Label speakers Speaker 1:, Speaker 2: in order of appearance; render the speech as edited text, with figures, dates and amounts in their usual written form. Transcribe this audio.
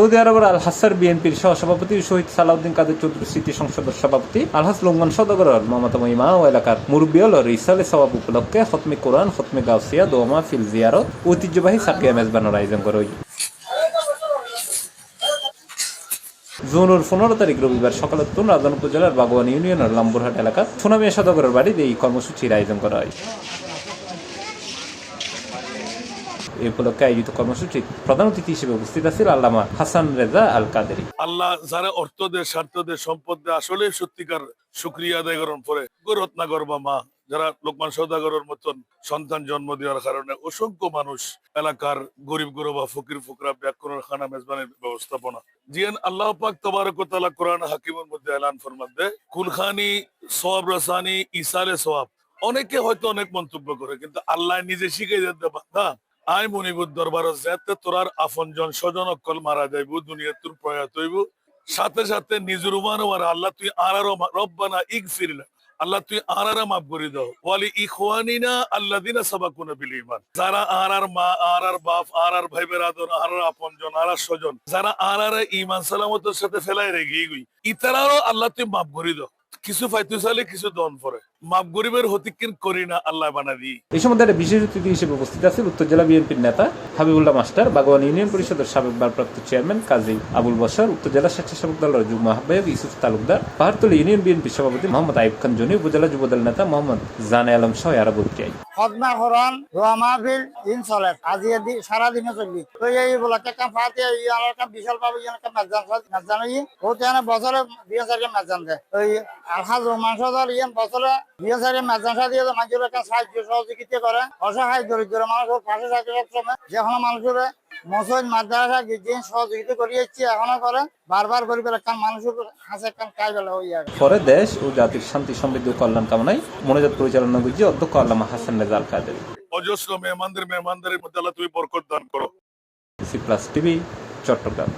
Speaker 1: Saudi আরবের আল হাসার বিএনপির সহসভাপতি শহীদ সালাউদ্দিন কাদের চৌধুরী স্মৃতি সংসদের সভাপতি আলহাজ লুঙ্গন সদগরের মমতাম ইমা ও এলাকার মুরব্বিয়ল রিসালে সওয়াব উপলক্ষে খতমে কোরআন খতমে গাউসিয়া দোয়া ফিল জিয়ারত ঐতিহ্যবাহী সাকিয়া মেজবানের আয়োজন করা হয়। জুনের 15 তারিখ রবিবার সকালে রাজধানী উপজেলার বাগোয়ান ইউনিয়নের লাম্বুরহাট এলাকার সোনামিয়া সদগরের বাড়িতে এই কর্মসূচির আয়োজন করা হয়। এই উপলক্ষে আয়োজিত কর্মসূচি প্রধান অতিথি হিসেবে উপস্থিত আছেন আল্লামা হাসান রেজা আল কাদেরী।
Speaker 2: আল্লাহ যারা অর্থ দেয় স্বার্থ দেয় সম্পদ দেয় আসলে সত্যিকার শুকরিয়া আদায় করার পরে রত্নাগর বা মা যারা লোকমান সওদাগরের মতন সন্তান জন্ম দেওয়ার কারণে অসংখ্য মানুষ এলাকার গরিব গরবা ফকির ফুকরা ব্যাকরণ খানা মেজবানের ব্যবস্থাপনা জিয়ান আল্লাহ পাক তাবারক ওয়া তাআলা কোরআন হাকিমের মধ্যে এলান ফরমাতে কুলখানি সওয়াব রাসানি ইসালে সওয়াব। অনেকে হয়তো অনেক মন্তব্য করে কিন্তু আল্লাহ নিজে শিখিয়ে দিতে বান্দা আয় মনিবুর দরবার যাতে তোরার আপনজন স্বজন অকল মারা যাইব দুনিয়া তোর প্রয়াত হইব সাথে সাথে নিজের উমান আল্লাহ তুই আরারো রব্বানা ইগফিরলা আল্লাহ তুই আরারা মাফ করে দাও ওয়ালি ইখওয়ানিনা আল্লাযিনা সাবাকুনা বিল ঈমান। যারা আরার মা আরার বাপ আরার ভাই বেরাদর আরার আপনজন আরার স্বজন যারা আরারে ঈমান সালামতের সাথে ফেলাই রেখে গই ইতারারও আল্লাহ তুই মাফ করে দাও। কিছু ফাইতু চালে কিছু দন পরে মাপ গরিবের হতিকিন করি না আল্লাহ বানাবি।
Speaker 1: এই সময় বিশেষ অতিথি হিসেবে উপস্থিত আছেন উত্তর জেলা বিএনপির নেতা হাবিবুল্লাহ মাস্টার, বাগোয়ান ইউনিয়ন পরিষদের সাবেক ভারপ্রাপ্ত চেয়ারম্যান কাজী আবুল বশর, উত্তর জেলা স্বেচ্ছাসেবক দলের যুগ্ম আহ্বায়ক ইউসুফ তালুকদার, পাহাড়তলী ইউনিয়ন বিএনপির সভাপতি মোহাম্মদ আইয়ুব খান জনি, উপজেলা যুবদল নেতা মোহাম্মদ জানে আলম সহ আরো বক্তিয়াই।
Speaker 3: খতমা কোরআন দোয়া মাহফিল দিন চলে আজি সারা দিনে চলবি তো এই বলাকে কাম ফাতে এই আলাদা বিশাল পাবে একটা মাজান ই ওতে না বছরে 2000 মাজান দেয় ওই আলহাজ মানসদার ইয়ান বছরে 2000 মাজান দিয়ে মানুষের একটা সাহায্য সহযোগিতা করে অসহায় দরিদ্র মানুষের পাশে থাকে সবসময় যখন মানুষের মসজিদ মাদ্রাসা গির্জিন সহযোগিতা করিয়েছি এখনো করে বারবার গরিবের একটা মানুষের হাসে কান কাজ বেলা হয়ে যায়।
Speaker 1: পরে দেশ ও জাতির শান্তি সমৃদ্ধি ও কল্যাণ কামনায় মনোজাত পরিচালনা করছে অধ্যক্ষ আল্লামা হাসান রেজা আল কাদেরী।
Speaker 2: অজস্র মেহমানদের মধ্যে আল্লাহ তুমি বরকত দান করো।
Speaker 1: C plus TV, Chittagong.